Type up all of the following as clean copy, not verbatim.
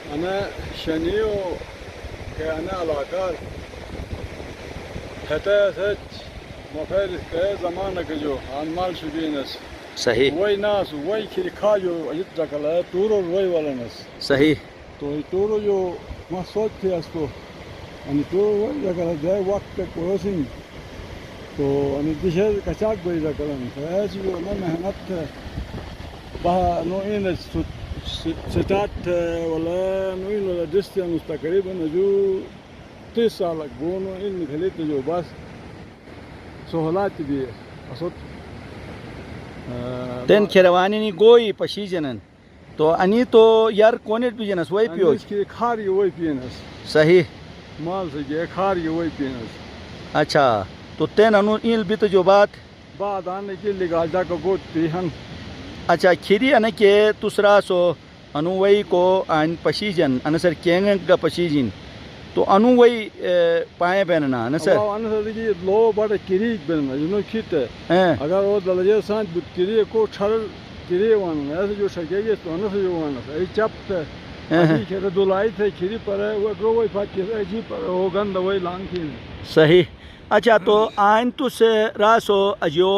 أنا شنيو كأنا علاقات حتى سج مفارس كزمانك جو عن مال شبينس صحیح وای ناس وای کلی کاجو اجت رکلا تورو وای ولنس صحیح تو تورو جو ما سوچ تھی اس کو ان تورو وای رکلا دے وقت کوسن تو ان دیشر کچاک وای رکلا اس جو نہ محنت با نو ان ستات ولا نو ان دستانس تقریبا جو 3 سال بونو ان خلیت جو بس سہولات بھی اسوت تین کھیروانی نی گوئی پشیجنن تو انی تو یار کونیٹ بیجنس وای پیوج اس کی کھاری وای پینس صحیح مال سے یہ کھاری وای پینس اچھا تو تین انو ایل بیت جو بات بعد آنے کے لگا جا کو گوت پیہن اچھا کھیری انا کے تسرا سو انو وای کو ان پشیجن ان سر کینگ کا پشیجن تو انو وای پائے بیننا ان سر ان سر کی لو بڑا کریک بننا جنو کھیت اگر وہ دلجے سان کری کو چھڑ کری وان ایسے جو شکے گے تو ان سے جو وان ای چپ تے کہ دلائی تھے کھری پر وہ گرو وای پاک کے جی پر وہ گند وای لان کی صحیح اچھا تو آئین تو سے راسو اجو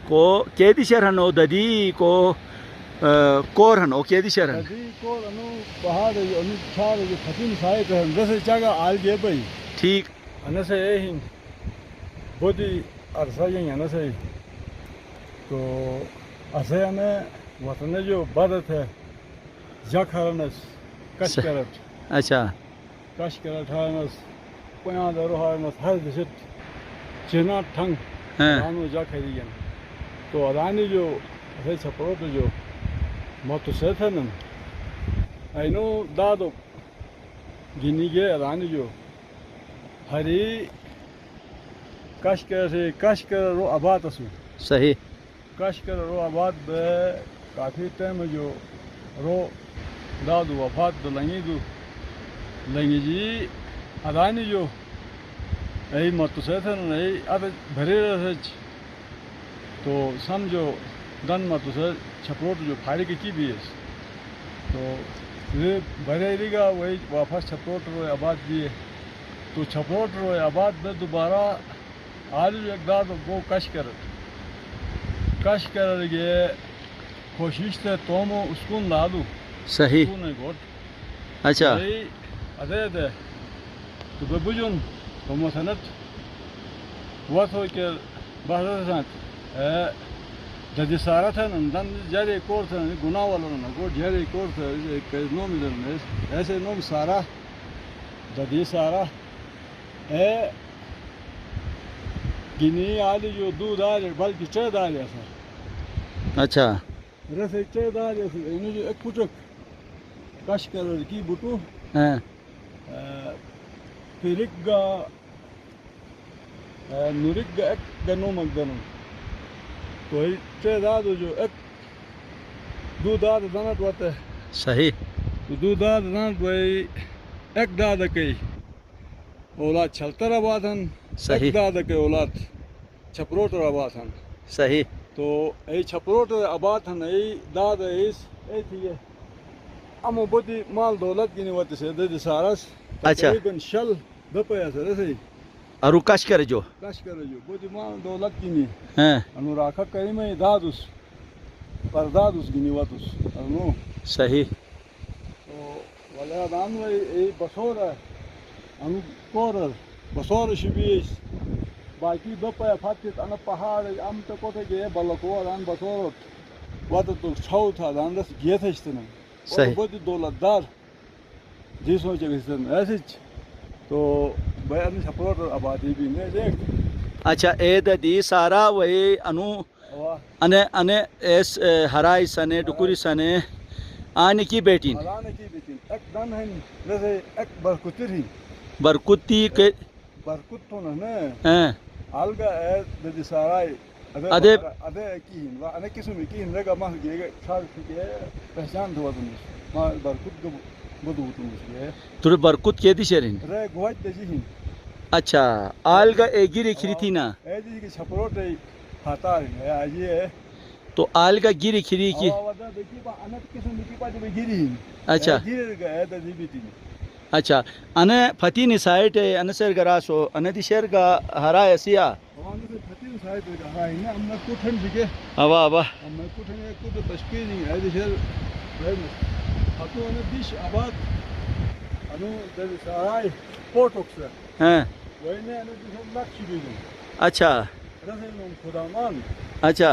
کو کیدی شہرنو ددی کو کورہنو کیدی شہرن ددی کو انو پہاڑ انو چھار جو ختم سائے تے دس جگہ آل گے بھائی ٹھیک ان سے ہن بودی عرصہ یہ ان سے تو اسے ہمیں وطن جو بدت ہے جکھرنس کشکرت اچھا کشکرت ہارنس پیان درو ہارنس ہر دشت چنا ٹھنگ رانو جکھرین تو ادانی جو اسے چھپروت جو ماتو سیتھنن اینو دادو گنی گے ادانی جو ہری کشکر سے کشکر رو آباد اسو صحیح کشکر رو آباد بے کافی ٹائم جو رو دادو وفات دو لنگی جی ادانی جو ای متوسیتن ای اد بھرے رسچ تو سمجھو دن متوسیت چھپروٹ جو پھاڑی کی بھی ہے تو یہ بھرے ریگا وہی واپس چھپروٹ رو آباد دیے تو چھپروٹ رو آباد میں دوبارہ آج ایک داد وہ کش کر گئے کوشش تے تومو اسکون لادو صحیح گوٹ اچھا ادے دے تو ببجون تو مثنت وقت ہو کہ بہت ساتھ ددی سارا تھا دن جاری کور تھا گناہ والا نا گوٹ جاری کور تھا نوم ایسے نوم سارا ددی سارا گنی آلی جو دودھ آلی بلکہ چھ دالی ایسا اچھا رسے چھ دالی ایسا انہوں جو ایک پوچھک کش کر کی بوٹو پیرک گا نورک گا ایک گنو مگدنو تو چھ دادو جو ایک دو داد دانت واتے صحیح تو دو داد دانت وائی ایک داد کئی اولاد چھلتر آبادن صحیح داد کے اولاد چھپروٹ آباد ہیں صحیح تو ای چھپروٹ آباد ہیں ای داد ایس ای تھی امو بدی مال دولت کی نوات سے دد سارس تقریباً شل دپیا سے رسی ارو کش کر جو بدی مال دولت کی نی انو راکھا کئی میں دادوس پر دادوس کی نواتوس انو صحیح تو ولی آدان ای بسور ہے انو کورر بسور شبیش باقی دپیا فاتت انا پہاڑ ام تو کوتے گئے بلکو آدان بسورت وات تو چھو تھا آدان رس گیت ہشتن اور بدی دولت دار جی سوچے گھسن ایسے تو بیان چھپروٹ آبادی بھی نہیں دیکھ اچھا اے ددی سارا وہی انو انے ایس ہرائی سنے ڈکوری سنے آنے کی بیٹین ایک دن ہے جیسے ایک برکتر ہی برکتی کے برکت تو نا آلگا ہے ددی سارائی ادے کی ہن انے کسو میں کی ہن رگا ماہ گئے چھار کے پہچان دوا دنس ماہ برکت کو بدو تنس گئے تو برکت کے دی شرین رے گوھت دے جی ہن اچھا آلگا ایگی ریکھری تھی نا اے جی کہ چھپروٹ ہاتا ہے آجی ہے تو alga giri kiriki. Avada beki ba anat kisun beki pa de giri. Acha. Giri ga da zibiti. Acha. Ane fatini site ane ser garaso ane di sher ga hara asiya. Awan se fatin side ga ha ina amna kuthan bige. Aba aba. Amma kuthan ek to tashkili hai de sher. Atu ane dish abad anu de sarai portoxa. Ha. Wayne ane de lakshi bige. Acha. Rase nom khudaman. Acha.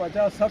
50-60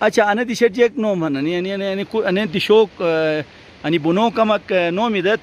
Acha ane di sher jek no man ane di shok ani buno kamak no midet.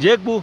Jek bu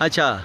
Acha.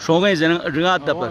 Shongai ringat da par.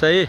Sahi.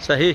Sahi.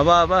Aba aba.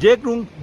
Jek rung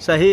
Sahi.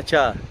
Acha.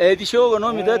E di shok no midet.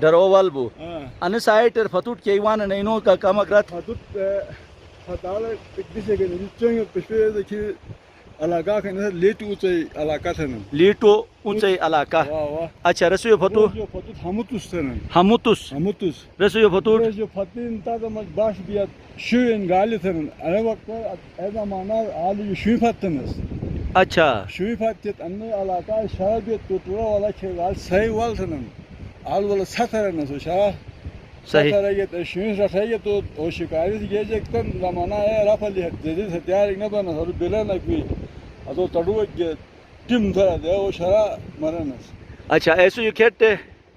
Darowal bu. Ane site fatut keiwan ne no ka kamakrat. Hadut hatalı pikdise gene gideceğin peşe alaka kene letu uçay alaka senin. Lito uncai alaka. Vah. Acha rasuyo fatu Jo fatut hamutus senin. hamutus. Hamutus. Rasuyo fatu Jo fatin tada maç baş biyat şuyen gali senin. Ana vakta o zamanlar ali şuy fattınız. acha. Şuy fattet anne alaka şarabiyet tutura wala kegal say wal senin. Al wala satarana so şah. Sahi. Satarayet şuy satarayet o şikayet gelecekten zamana rafali dedi setiyar ne bana soru bilenek bir ado taduak tim thara de o şara maranas. Acha eso you kette.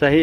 Sahi.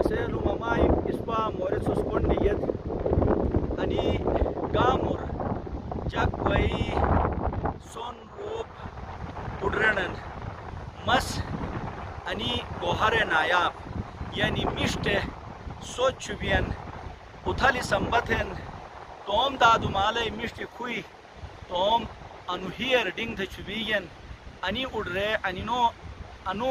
Aselu mamai ispa more suskondiyet ani gamur jakwai son rup udranan mas ani gohare nayab yani mishte sochubian uthali sambathen tom dadu malai mishte khui tom anu hier ding the chubiyan ani udre ani no anu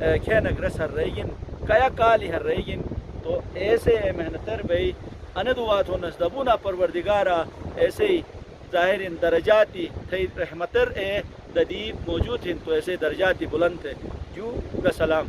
کھینک رس ہر رہی کیا کالی ہر رہی تو ایسے محنتر بھئی اندوات ہو نزدبونا پروردگارا ایسے ہی ظاہر ان درجاتی تھی رحمتر اے ددیب موجود ہیں تو ایسے درجاتی بلند ہے جو کا سلام